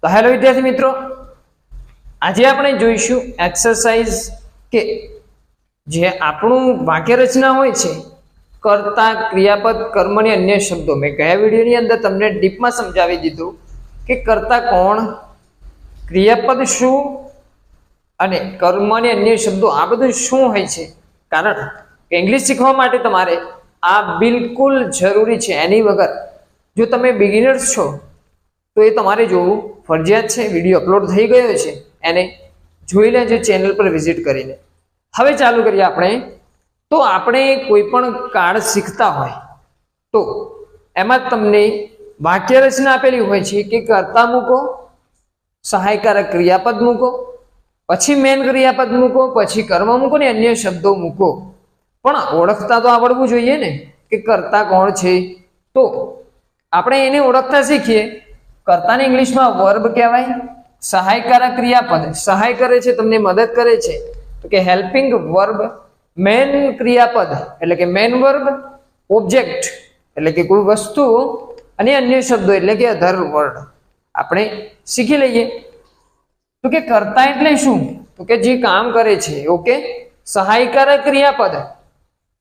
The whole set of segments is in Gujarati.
તો હેલો વિદ્યાર્થી મિત્રો, આજે આપણે જોઈશું એક્સરસાઇઝ કે જે આપણું વાક્ય રચના હોય છે, કર્તા, ક્રિયાપદ, કર્મની અન્ય શબ્દો. મેં ગયા વિડીયોની અંદર તમને ડીપમાં સમજાવી દીધું કે કર્તા કોણ, ક્રિયાપદ શું અને કર્મની અન્ય શબ્દો, આ બધું શું હોય છે. કારણ કે ઇંગ્લિશ શીખવા માટે તમારે આ બિલકુલ જરૂરી છે. એની વગર જો તમે બિગિનર્સ છો તો એ તમારે જોવું ફરજિયાત છે. વિડીયો અપલોડ થઈ ગયો છે, એને જોઈ લેજો ચેનલ પર વિઝિટ કરીને. હવે ચાલુ કરીએ આપણે. તો આપણે કોઈ પણ કાર્ડ શીખતા હોય તો એમાં તમને વાક્ય રચના આપેલી હોય છે કે કર્તા મૂકો, સહાયકારક ક્રિયાપદ મૂકો, પછી મેન ક્રિયાપદ મૂકો, પછી કર્મ મૂકો ને અન્ય શબ્દો મૂકો. પણ ઓળખતા તો આવડવું જોઈએ ને કે કર્તા કોણ છે. તો આપણે એને ઓળખતા શીખીએ. કર્તાને ઇંગ્લિશમાં વર્બ કહેવાય. સહાયકારક ક્રિયાપદ સહાય કરે છે, તમને મદદ કરે છે, તો કે હેલ્પિંગ વર્બ. મેન ક્રિયાપદ એટલે કે મેન વર્બ. ઓબ્જેક્ટ એટલે કે કોઈ વસ્તુ, અને અન્ય શબ્દો એટલે કે અધર વર્ડ. આપણે શીખી લઈએ. તો કે કર્તા એટલે શું? તો કે જે કામ કરે છે. ઓકે, સહાયકારક ક્રિયાપદ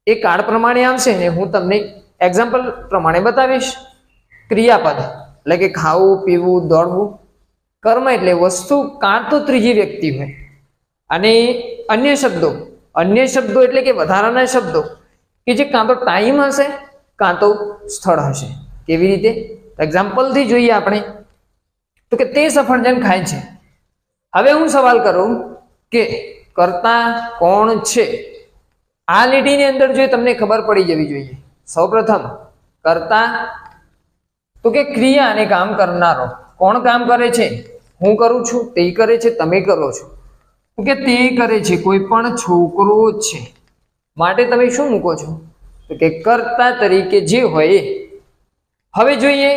એ કાર્ડ પ્રમાણે આવશે ને હું તમને એક્ઝામ્પલ પ્રમાણે બતાવીશ. ક્રિયાપદ એટલે કે ખાવું, પીવું, દોડવું. કર્મ એટલે વસ્તુ કાં તો ત્રીજી વ્યક્તિ હોય. અને અન્ય શબ્દો એટલે કે વધારાના શબ્દો કે જે કાં તો ટાઈમ હશે કાં તો સ્થળ હશે. કેવી રીતે? એક્ઝામ્પલથી જોઈએ આપણે. તો કે તે સફરજન ખાય છે. હવે હું સવાલ કરું કે કર્તા કોણ છે. આ લીટીની અંદર જો તમને ખબર પડી જવી જોઈએ. સૌપ્રથમ કર્તા તો કે ક્રિયા અને કામ કરનારો. કોણ કામ કરે છે? હું કરું છું, તે કરે છે, તમે કરો છો. તો કે તે કરે છે, કોઈ પણ છોકરો છે માટે તમે શું મૂકો છો? તો કે કર્તા તરીકે જે હોય એ. હવે જોઈએ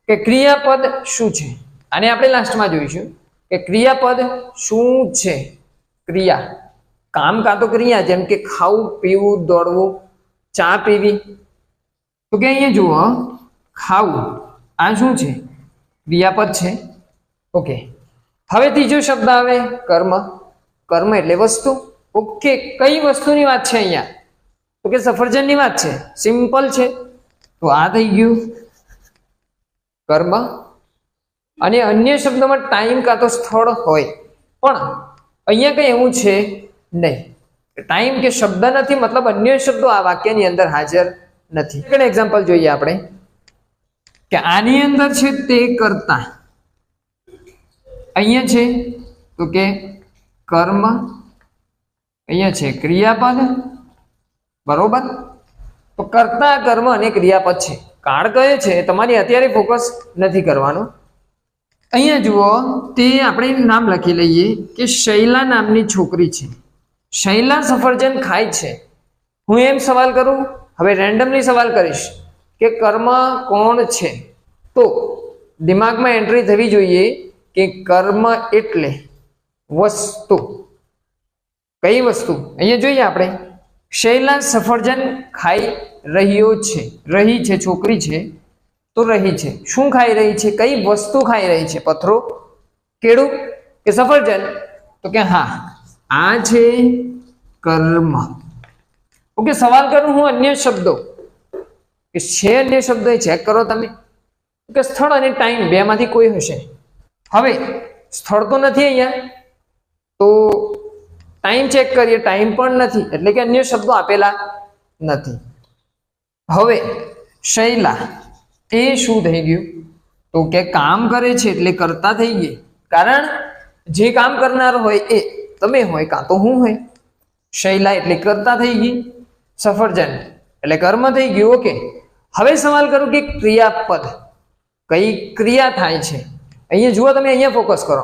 કે ક્રિયાપદ શું છે. આને આપણે લાસ્ટમાં જોઈશું કે ક્રિયાપદ શું છે. ક્રિયા, કામ કાં તો ક્રિયા, જેમ કે ખાવું, પીવું, દોડવું, ચા પીવી. તો કે અહીંયા જુઓ, ખાવું આ શું છે? ક્રિયાપદ છે. ઓકે, હવે ત્રીજો શબ્દ આવે કર્મ. કર્મ એટલે વસ્તુ. ઓકે, કઈ વસ્તુની વાત છે અહીંયા? તો કે સફરજનની વાત છે. સિમ્પલ છે. તો આ થઈ ગયું કર્મ. અને અન્ય શબ્દોમાં ટાઈમ કાં તો સ્થળ હોય, પણ અહીંયા કઈ એવું છે નહીં. ટાઈમ કે શબ્દ નથી, મતલબ અન્ય શબ્દો આ વાક્યની અંદર હાજર નથી. એક એક્ઝામ્પલ જોઈએ આપણે કે આની અંદર છે તે કર્તા, અહીંયા છે તો કે કર્મ, અહીંયા છે ક્રિયાપદ. બરોબર? તો કર્તા, કર્મ અને ક્રિયાપદ છે. કાર્ડ કયો છે તમારી અત્યારે ફોકસ નથી કરવાનો. અહીંયા જુઓ, તે આપણે નામ લખી લઈએ કે શૈલા નામની છોકરી છે. શૈલા સફરજન ખાય છે. હું એમ સવાલ કરું, હવે રેન્ડમલી સવાલ કરીશ કે કર્મ કોણ છે. તો દિમાગમાં એન્ટ્રી થવી જોઈએ કે કર્મ એટલે વસ્તુ. કઈ વસ્તુ? અહીંયા જોઈએ આપણે, શૈલા સફરજન ખાઈ રહ્યો છે. રહી છે, છોકરી છે તો રહી છે. શું ખાઈ રહી છે? કઈ વસ્તુ ખાઈ રહી છે? પથરો, કેળું કે સફરજન? તો કે હા, આ છે કર્મ. ઓકે, સવાલ કરું હું અન્ય શબ્દો કે છે અન્ય શબ્દો એ ચેક કરો તમે કે સ્થળ અને ટાઈમ બે માંથી કોઈ હશે. હવે સ્થળ તો નથી અહીંયા, તો ટાઈમ ચેક કરીએ. ટાઈમ પણ નથી, એટલે કે અન્ય શબ્દો આપેલા નથી. હવે શૈલા એ શું થઈ ગયું? તો કે કામ કરે છે એટલે કર્તા થઈ ગઈ. કારણ જે કામ કરનાર હોય એ તમે હોય કાં તો હું હોય. શૈલા એટલે કર્તા થઈ ગઈ. સફરજન એટલે કર્મ થઈ ગયું. ઓકે, હવે સવાલ કરું કે ક્રિયાપદ, કઈ ક્રિયા થાય છે? અહીંયા જુઓ તમે, અહીંયા ફોકસ કરો.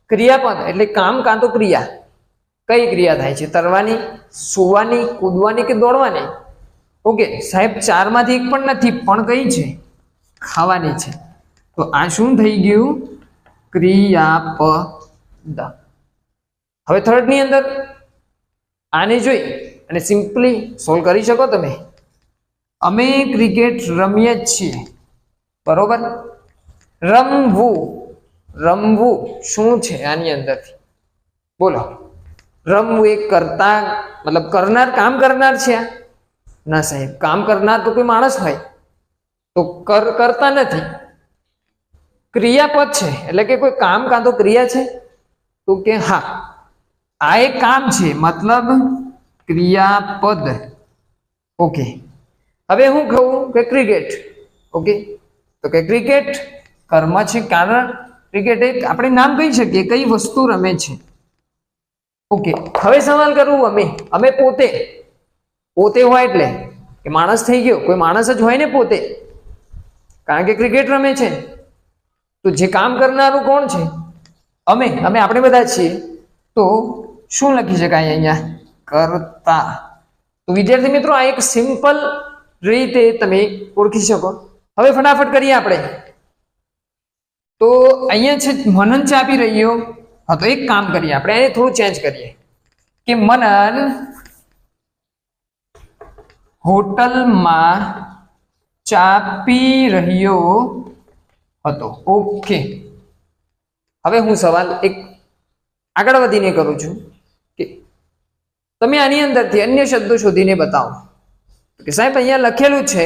ક્રિયાપદ એટલે કામ કાં તો ક્રિયા. કઈ ક્રિયા થાય છે? તરવાની, સૂવાની, કૂદવાની કે દોડવાની? ઓકે સાહેબ, ચારમાંથી એક પણ નથી, પણ કઈ છે? ખાવાની છે. તો આ શું થઈ ગયું? ક્રિયાપદ. હવે થર્ડ ની અંદર આને જોઈ અને સિમ્પલી સોલ્વ કરી શકો તમે. અમે ક્રિકેટ રમીએ છીએ. બરોબર? રમવું રમવું શું છે આની અંદરથી? બોલો. રમવું એક કરતા મતલબ કરનાર, કામ કરનાર છે આ? ના સાહેબ, કામ કરનાર તો કોઈ માણસ હોય તો કરતા નથી. ક્રિયાપદ છે એટલે કે કોઈ કામ કાં તો ક્રિયા છે? તો કે હા, આ એક કામ છે મતલબ ક્રિયાપદ. ઓકે, હવે હું કહું કે ક્રિકેટ. ઓકે, તો કે ક્રિકેટ કર્મ છે, કારણ ક્રિકેટ એક આપણે નામ કહી શકીએ કઈ વસ્તુ રમે છે. ઓકે, હવે સવાલ કરું અમે પોતે હોય એટલે કે માણસ થઈ ગયો, કોઈ માણસ જ હોય ને પોતે, કારણ કે ક્રિકેટ રમે છે. તો જે કામ કરનારું કોણ છે? આપણે બધા છીએ. તો શું લખી શકાય અહીંયા? કરતા. તો વિદ્યાર્થી મિત્રો, આ એક સિમ્પલ રીતે તમે ઓળખી શકો. હવે ફટાફટ કરીએ આપણે. તો અહીંયા છે મનન ચા પી રહ્યો. હા, તો એક કામ કરીએ આપણે, એને થોડું ચેન્જ કરીએ કે મનન હોટલમાં ચા પી રહ્યો હતો. ઓકે, હવે હું સવાલ એક આગળ વધીને કરું છું કે તમે આની અંદરથી અન્ય શબ્દો શોધીને બતાવો. કે સાહેબ અહીંયા લખેલું છે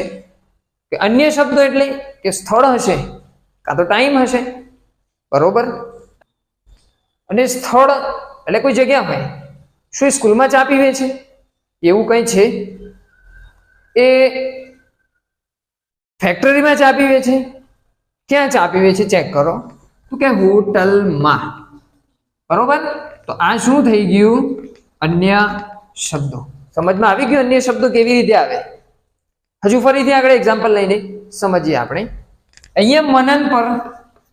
કે અન્ય શબ્દો એટલે કે સ્થળ હશે કાં તો ટાઈમ હશે, બરોબર? અને સ્થળ એટલે કોઈ જગ્યા હોય. શું સ્કૂલમાં ચા પીવે છે એવું કંઈ છે? એ ફેક્ટરીમાં ચા પીવે છે? ક્યાં ચા પીવે છે ચેક કરો. તો કે હોટલમાં, બરોબર? તો આ શું થઈ ગયું? અન્ય શબ્દો. સમજમાં આવી ગયું અન્ય શબ્દો કેવી રીતે આવે? હજુ ફરીથી આગળ એક્ઝામ્પલ લઈને સમજીએ આપણે. અહીંયા મનન પર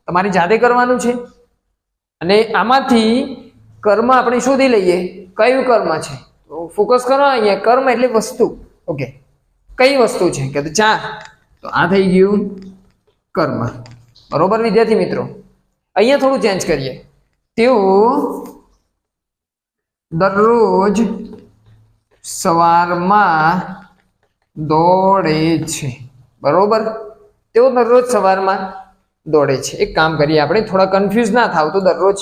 તમારે જાતે કરવાનું છે અને આમાંથી કર્મ આપણે શોધી લઈએ કયું કર્મ છે. તો ફોકસ કરો અહીંયા, કર્મ એટલે વસ્તુ. ઓકે, કઈ વસ્તુ છે કે ચા? તો આ થઈ ગયું કર્મ, બરોબર વિદ્યાર્થી મિત્રો? અહીંયા થોડું ચેન્જ કરીએ. તેઓ દરરોજ સવારમાં દોડે છે, બરોબર? તેઓ દરરોજ સવારમાં દોડે છે. એક કામ કરીએ આપણે, થોડા કન્ફ્યુઝ ના થાવ તો દરરોજ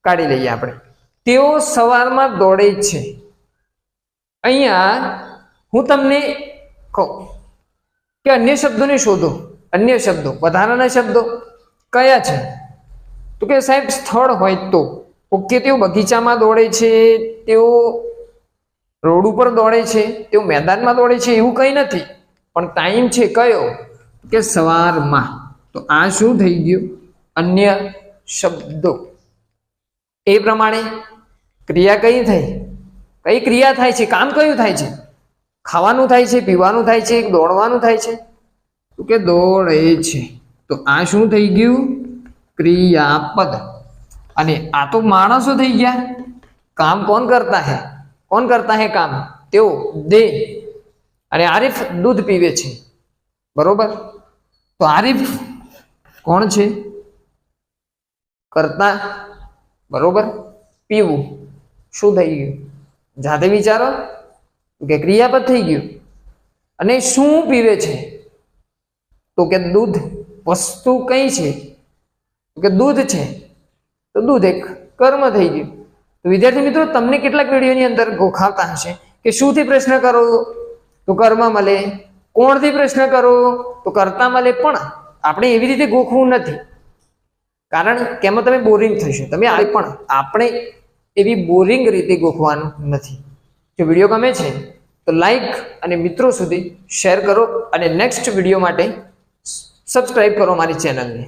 કાઢી લઈએ આપણે. તેઓ સવારમાં દોડે છે. અહીંયા હું તમને કહું કે અન્ય શબ્દોને શોધો. અન્ય શબ્દો, વધારાના શબ્દો કયા છે? તો કે સાહેબ સ્થળ હોય તો. ઓકે, તેઓ બગીચામાં દોડે છે, તેઓ રોડ ઉપર દોડે છે, તેઓ મેદાનમાં દોડે છે એવું કંઈ નથી, પણ ટાઈમ છે કયો? કે સવારમાં. તો આ શું થઈ ગયું? અન્ય શબ્દો. એ પ્રમાણે ક્રિયા કઈ થઈ? કઈ ક્રિયા થાય છે? કામ કયું થાય છે? ખાવાનું થાય છે, પીવાનું થાય છે, દોડવાનું થાય છે? તો કે દોડે છે. તો આ શું થઈ ગયું? ક્રિયાપદ. અને આ તો માણસો થઈ ગયા. કામ કોણ કરતા હે? कौन करता है काम? तेओ दे. अरे आरिफ दूध पीवे छे, बरोबर? तो आरिफ कौन छे? करता, बरोबर? पीवू शू थई गयुं? जाते विचारो के क्रियापद थई गयुं. अने शू पीवे छे? तो के दूध. वस्तु कई छे? तो के दूध छे. तो दूध एक कर्म थई गयुं. तो विद्यार्थी मित्रों, तमने કેટલાક વિડિયોની અંદર ગોખાવતા હશે કે શુંથી પ્રશ્ન કરો તો કર્મ મળે, કોણથી પ્રશ્ન કરો તો કર્તા મળે, પણ આપણે એવી રીતે ગોખવું નથી, કારણ કે એમાં તમે બોરિંગ થશો. તમે પણ આપણે એવી બોરિંગ રીતે ગોખવાનું નથી. જો વિડિયો ગમે છે તો લાઈક અને મિત્રો સુધી શેર કરો અને નેક્સ્ટ વિડિયો માટે સબસ્ક્રાઇબ કરો મારી ચેનલને.